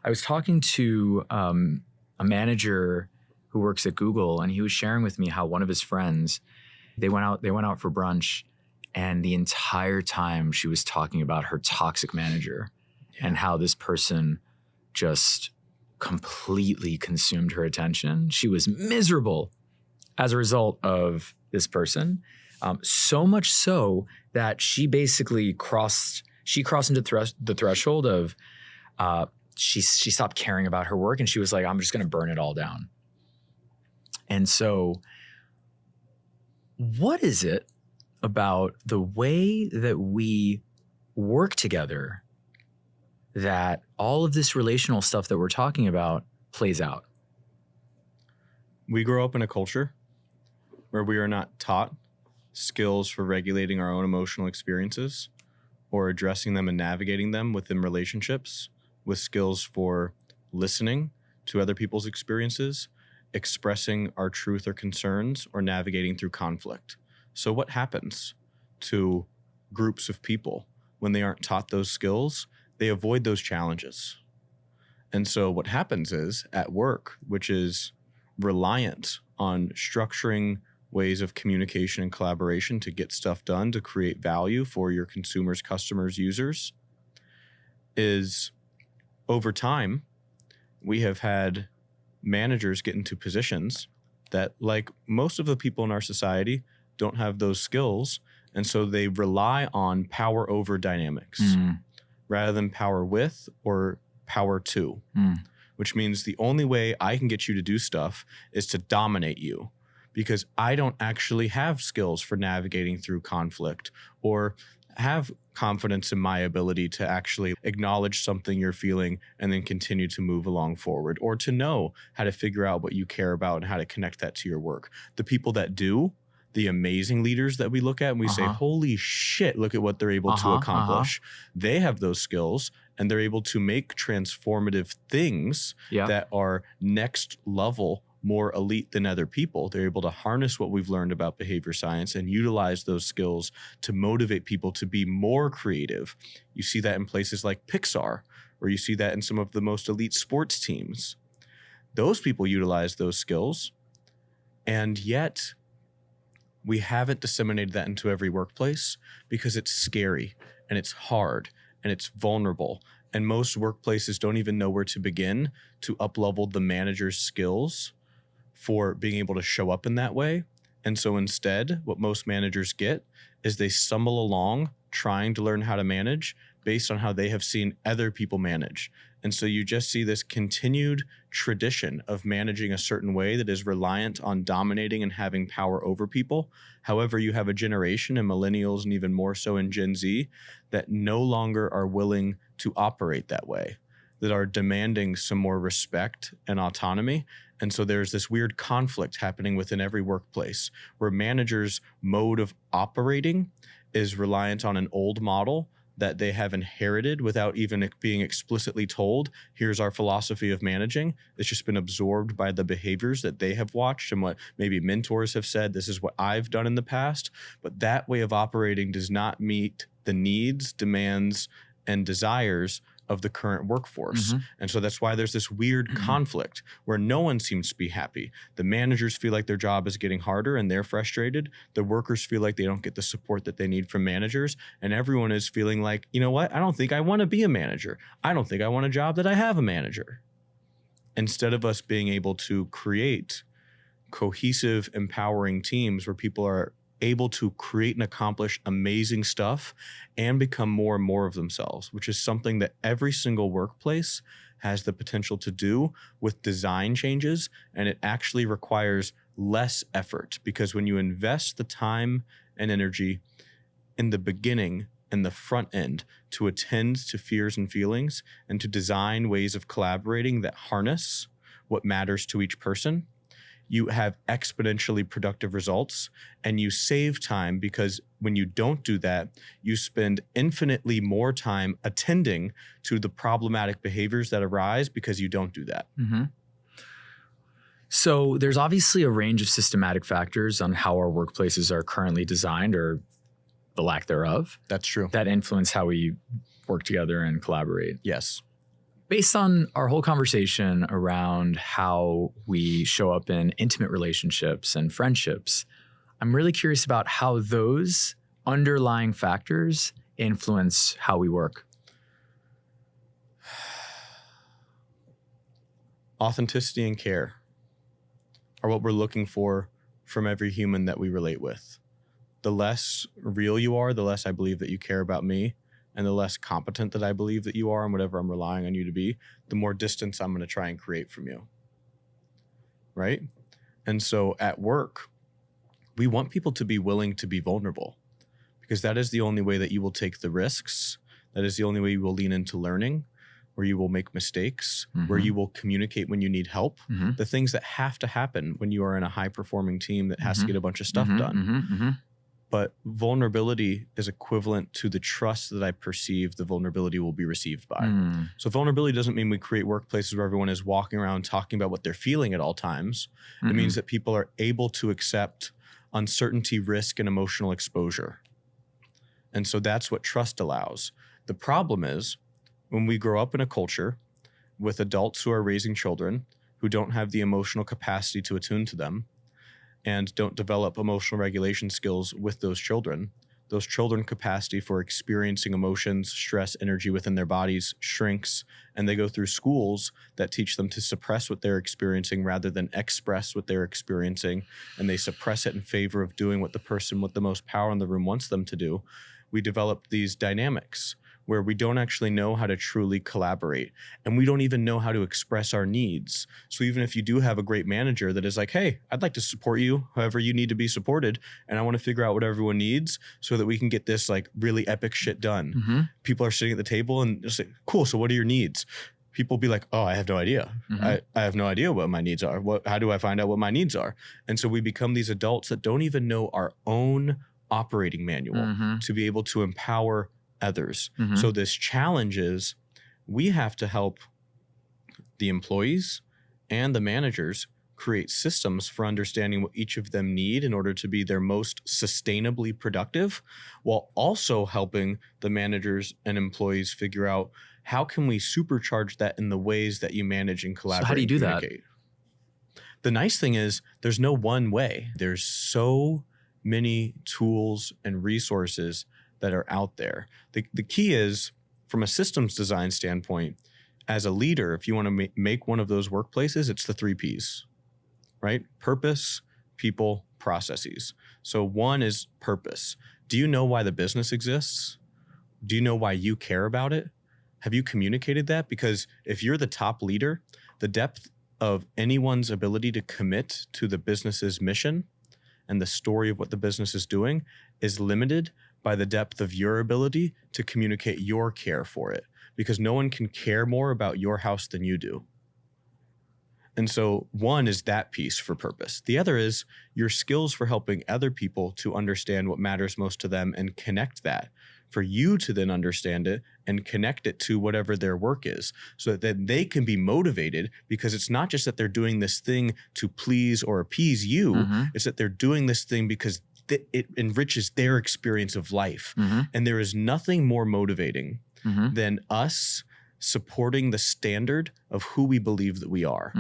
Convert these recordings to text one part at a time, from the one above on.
I was talking to a manager who works at Google, and he was sharing with me how one of his friends, they went out for brunch, and the entire time she was talking about her toxic manager and how this person just completely consumed her attention. She was miserable as a result of this person. So much so that she basically crossed into the threshold of she stopped caring about her work, and she was like, I'm just going to burn it all down. And so what is it about the way that we work together that all of this relational stuff that we're talking about plays out? We grow up in a culture where we are not taught skills for regulating our own emotional experiences or addressing them and navigating them within relationships, with skills for listening to other people's experiences, expressing our truth or concerns, or navigating through conflict. So what happens to groups of people when they aren't taught those skills? They avoid those challenges. And so what happens is at work, which is reliant on structuring ways of communication and collaboration to get stuff done, to create value for your consumers, customers, users, is over time, we have had managers get into positions that, like most of the people in our society, don't have those skills. And so they rely on power over dynamics rather than power with or power to, which means the only way I can get you to do stuff is to dominate you, because I don't actually have skills for navigating through conflict or have confidence in my ability to actually acknowledge something you're feeling and then continue to move along forward, or to know how to figure out what you care about and how to connect that to your work. The people that do, the amazing leaders that we look at and we say, holy shit, look at what they're able to accomplish. They have those skills and they're able to make transformative things that are next level, more elite than other people. They're able to harness what we've learned about behavior science and utilize those skills to motivate people to be more creative. You see that in places like Pixar, or you see that in some of the most elite sports teams. Those people utilize those skills, and yet we haven't disseminated that into every workplace because it's scary and it's hard and it's vulnerable. And most workplaces don't even know where to begin to up-level the manager's skills for being able to show up in that way. And so instead, what most managers get is they stumble along trying to learn how to manage based on how they have seen other people manage. And so you just see this continued tradition of managing a certain way that is reliant on dominating and having power over people. However, you have a generation, and millennials and even more so in Gen Z, that no longer are willing to operate that way, that are demanding some more respect and autonomy. And so there's this weird conflict happening within every workplace where managers' mode of operating is reliant on an old model that they have inherited without even being explicitly told, here's our philosophy of managing. It's just been absorbed by the behaviors that they have watched and what maybe mentors have said, this is what I've done in the past. But that way of operating does not meet the needs, demands, and desires of the current workforce. And so that's why there's this weird conflict where no one seems to be happy. The managers feel like their job is getting harder and they're frustrated. The workers feel like they don't get the support that they need from managers. And everyone is feeling like, you know what? I don't think I want to be a manager. I don't think I want a job that I have a manager. Instead of us being able to create cohesive, empowering teams where people are able to create and accomplish amazing stuff and become more and more of themselves, which is something that every single workplace has the potential to do with design changes. And it actually requires less effort, because when you invest the time and energy in the beginning and the front end to attend to fears and feelings and to design ways of collaborating that harness what matters to each person, you have exponentially productive results, and you save time, because when you don't do that, you spend infinitely more time attending to the problematic behaviors that arise because you don't do that. So there's obviously a range of systematic factors on how our workplaces are currently designed, or the lack thereof. That's true. That influence how we work together and collaborate. Yes. based on our whole conversation around how we show up in intimate relationships and friendships, I'm really curious about how those underlying factors influence how we work. Authenticity and care are what we're looking for from every human that we relate with. The less real you are, the less I believe that you care about me, and the less competent that I believe that you are and whatever I'm relying on you to be, the more distance I'm going to try and create from you. Right? And so at work, we want people to be willing to be vulnerable, because that is the only way that you will take the risks. That is the only way you will lean into learning, where you will make mistakes, where you will communicate when you need help, the things that have to happen when you are in a high-performing team that has to get a bunch of stuff done. But vulnerability is equivalent to the trust that I perceive the vulnerability will be received by. So vulnerability doesn't mean we create workplaces where everyone is walking around talking about what they're feeling at all times. It means that people are able to accept uncertainty, risk, and emotional exposure. And so that's what trust allows. The problem is, when we grow up in a culture with adults who are raising children who don't have the emotional capacity to attune to them and don't develop emotional regulation skills with those children capacity for experiencing emotions, stress, energy within their bodies shrinks, and they go through schools that teach them to suppress what they're experiencing rather than express what they're experiencing, and they suppress it in favor of doing what the person with the most power in the room wants them to do. We develop these dynamics where we don't actually know how to truly collaborate, and we don't even know how to express our needs. So even if you do have a great manager that is like, hey, I'd like to support you however you need to be supported, and I want to figure out what everyone needs so that we can get this like really epic shit done. People are sitting at the table and just like, cool, so what are your needs? People be like, oh, I have no idea. I have no idea what my needs are. How do I find out what my needs are? And so we become these adults that don't even know our own operating manual to be able to empower others. So this challenge is we have to help the employees and the managers create systems for understanding what each of them need in order to be their most sustainably productive, while also helping the managers and employees figure out how can we supercharge that in the ways that you manage and collaborate. So how do you do that? The nice thing is there's no one way. There's so many tools and resources that are out there. The key is, from a systems design standpoint, as a leader, if you want to make one of those workplaces, it's the 3 Ps, right? Purpose, people, processes. So one is purpose. Do you know why the business exists? Do you know why you care about it? Have you communicated that? Because if you're the top leader, the depth of anyone's ability to commit to the business's mission and the story of what the business is doing is limited by the depth of your ability to communicate your care for it, because no one can care more about your house than you do. And so one is that piece for purpose. The other is your skills for helping other people to understand what matters most to them and connect that, for you to then understand it and connect it to whatever their work is, so that they can be motivated, because it's not just that they're doing this thing to please or appease you, it's that they're doing this thing because it enriches their experience of life. And there is nothing more motivating than us supporting the standard of who we believe that we are.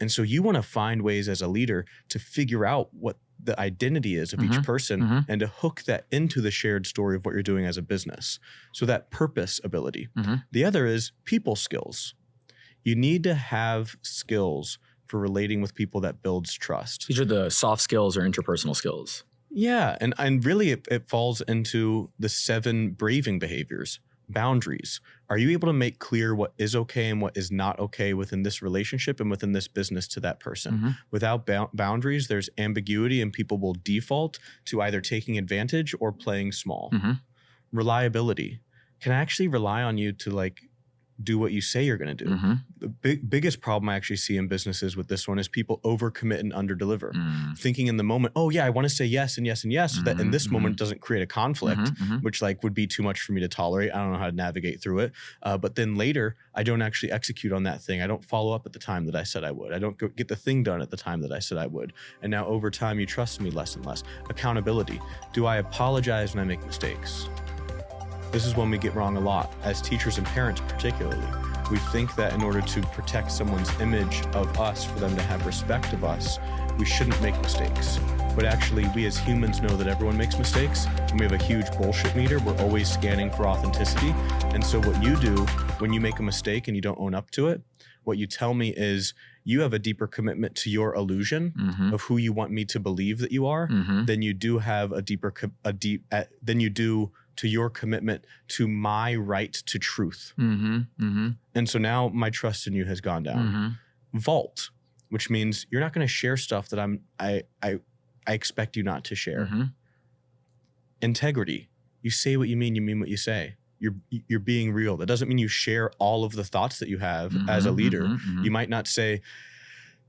And so you want to find ways as a leader to figure out what the identity is of each person and to hook that into the shared story of what you're doing as a business. So that purpose ability. The other is people skills. You need to have skills for relating with people that builds trust. These are the soft skills or interpersonal skills. Yeah, and really it falls into the 7 braving behaviors. Boundaries. Are you able to make clear what is okay and what is not okay within this relationship and within this business to that person? Without boundaries, there's ambiguity, and people will default to either taking advantage or playing small. Reliability. Can I actually rely on you to like do what you say you're going to do? The biggest problem I actually see in businesses with this one is people overcommit and underdeliver, thinking in the moment, oh yeah, I want to say yes and yes and yes, so that in this moment it doesn't create a conflict, which like would be too much for me to tolerate. I don't know how to navigate through it. But then later, I don't actually execute on that thing. I don't follow up at the time that I said I would. I don't get the thing done at the time that I said I would. And now over time, you trust me less and less. Accountability. Do I apologize when I make mistakes? This is one we get wrong a lot as teachers and parents particularly. we think that in order to protect someone's image of us, for them to have respect of us, we shouldn't make mistakes. But actually, we as humans know that everyone makes mistakes, and we have a huge bullshit meter. We're always scanning for authenticity. And so what you do when you make a mistake and you don't own up to it, what you tell me is you have a deeper commitment to your illusion of who you want me to believe that you are than you do have than you do to your commitment to my right to truth. And so now my trust in you has gone down. Vault, which means you're not going to share stuff that I expect you not to share. Integrity, you say what you mean what you say. You're being real. That doesn't mean you share all of the thoughts that you have as a leader. You might not say,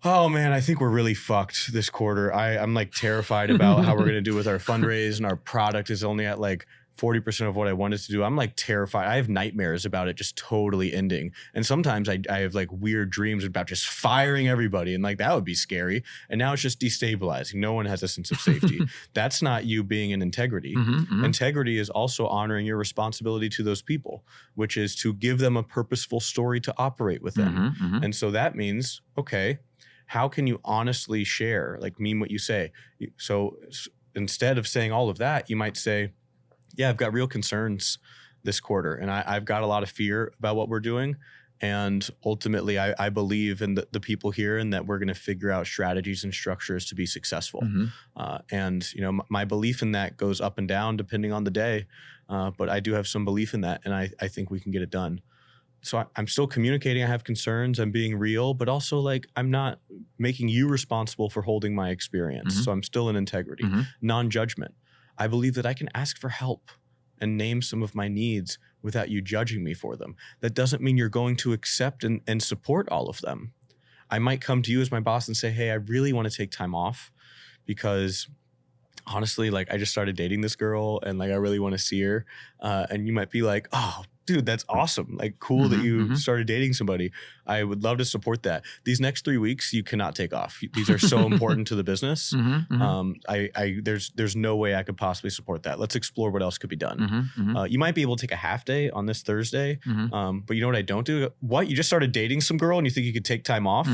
oh man, I think we're really fucked this quarter. I'm like terrified about how we're going to do with our fundraise, and our product is only at like 40% of what I wanted to do. I'm like terrified. I have nightmares about it just totally ending. And sometimes I have like weird dreams about just firing everybody, and like that would be scary. And now it's just destabilizing. No one has a sense of safety. That's not you being in integrity. Integrity is also honoring your responsibility to those people, which is to give them a purposeful story to operate within. And so that means, okay, how can you honestly share, like mean what you say? So instead of saying all of that, you might say, yeah, I've got real concerns this quarter, and I've got a lot of fear about what we're doing. And ultimately, I believe in the people here, and that we're going to figure out strategies and structures to be successful. And you know, my belief in that goes up and down depending on the day. But I do have some belief in that, and I think we can get it done. So I'm still communicating. I have concerns. I'm being real, but also like I'm not making you responsible for holding my experience. So I'm still in integrity, non-judgment. I believe that I can ask for help and name some of my needs without you judging me for them. That doesn't mean you're going to accept and support all of them. I might come to you as my boss and say, hey, I really want to take time off because honestly, like I just started dating this girl and like I really want to see her. And you might be like, oh, dude, that's awesome. Like cool that you started dating somebody. I would love to support that. These next 3 weeks, you cannot take off. These are so important to the business. There's no way I could possibly support that. Let's explore what else could be done. You might be able to take a half day on this Thursday. But you know what I don't do? What? You just started dating some girl and you think you could take time off?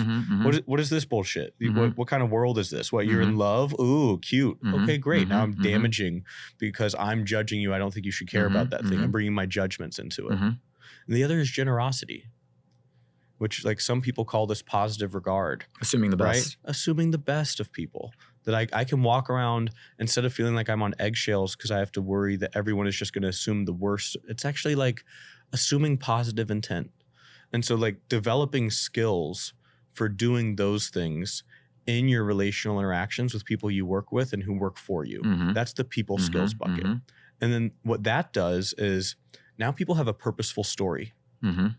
What is this bullshit? What kind of world is this? What, you're in love? Ooh, cute. Okay, great. Now I'm damaging because I'm judging you. I don't think you should care about that thing. I'm bringing my judgments into it. And the other is generosity, which like some people call this positive regard. Assuming the best. Right? Assuming the best of people. That I can walk around instead of feeling like I'm on eggshells because I have to worry that everyone is just going to assume the worst. It's actually like assuming positive intent. And so like developing skills for doing those things in your relational interactions with people you work with and who work for you. That's the people skills bucket. And then what that does is now people have a purposeful story.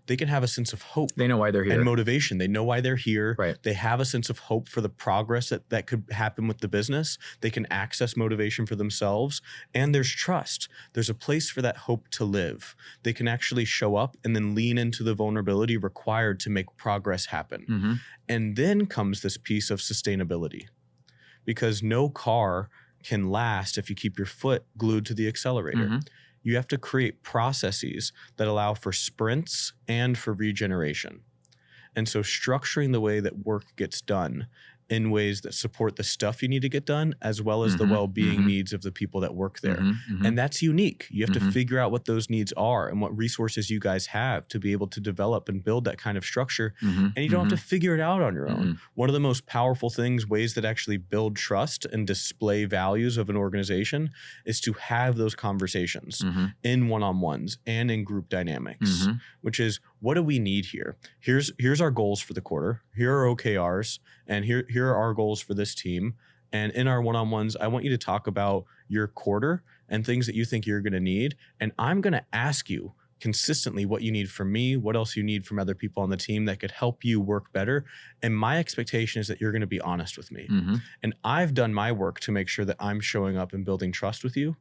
They can have a sense of hope. They know why they're here. And motivation. They know why they're here. Right. They have a sense of hope for the progress that could happen with the business. They can access motivation for themselves. And there's trust. There's a place for that hope to live. They can actually show up and then lean into the vulnerability required to make progress happen. And then comes this piece of sustainability. Because no car can last if you keep your foot glued to the accelerator. You have to create processes that allow for sprints and for regeneration. And so structuring the way that work gets done in ways that support the stuff you need to get done, as well as the well-being needs of the people that work there. And that's unique. You have to figure out what those needs are and what resources you guys have to be able to develop and build that kind of structure. And you don't have to figure it out on your own. One of the most powerful things, ways that actually build trust and display values of an organization, is to have those conversations in one-on-ones and in group dynamics, which is, what do we need here? Here's our goals for the quarter. Here are OKRs, and here are our goals for this team. And in our one-on-ones, I want you to talk about your quarter and things that you think you're going to need. And I'm going to ask you consistently what you need from me, what else you need from other people on the team that could help you work better. And my expectation is that you're going to be honest with me. And I've done my work to make sure that I'm showing up and building trust with you.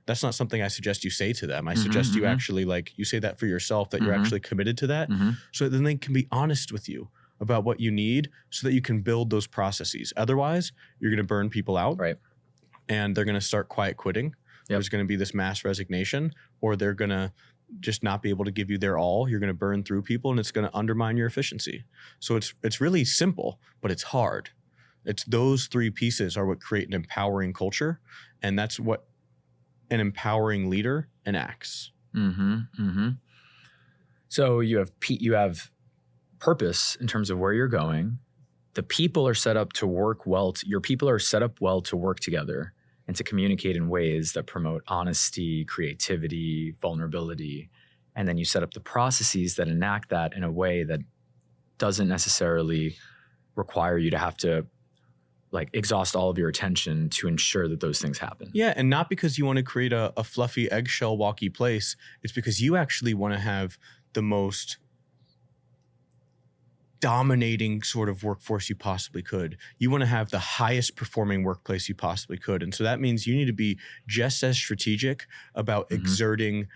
That's not something I suggest you say to them. I suggest you actually you say that for yourself, that you're actually committed to that. So then they can be honest with you about what you need so that you can build those processes. Otherwise, you're going to burn people out. Right. And they're going to start quiet quitting. There's going to be this mass resignation, or they're going to just not be able to give you their all. You're going to burn through people, and it's going to undermine your efficiency. So it's really simple, but it's hard. It's those three pieces are what create an empowering culture, and that's what an empowering leader enacts. Mm-hmm. Mm-hmm. So you have purpose in terms of where you're going. The people are set up to work well. Your people are set up well to work together and to communicate in ways that promote honesty, creativity, vulnerability. And then you set up the processes that enact that in a way that doesn't necessarily require you to have to like exhaust all of your attention to ensure that those things happen. Yeah, and not because you want to create a fluffy eggshell walky place. It's because you actually want to have the most dominating sort of workforce you possibly could. You want to have the highest performing workplace you possibly could. And so that means you need to be just as strategic about exerting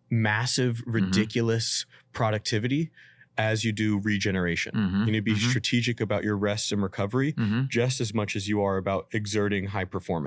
massive, ridiculous productivity as you do regeneration. You need to be strategic about your rest and recovery just as much as you are about exerting high performance.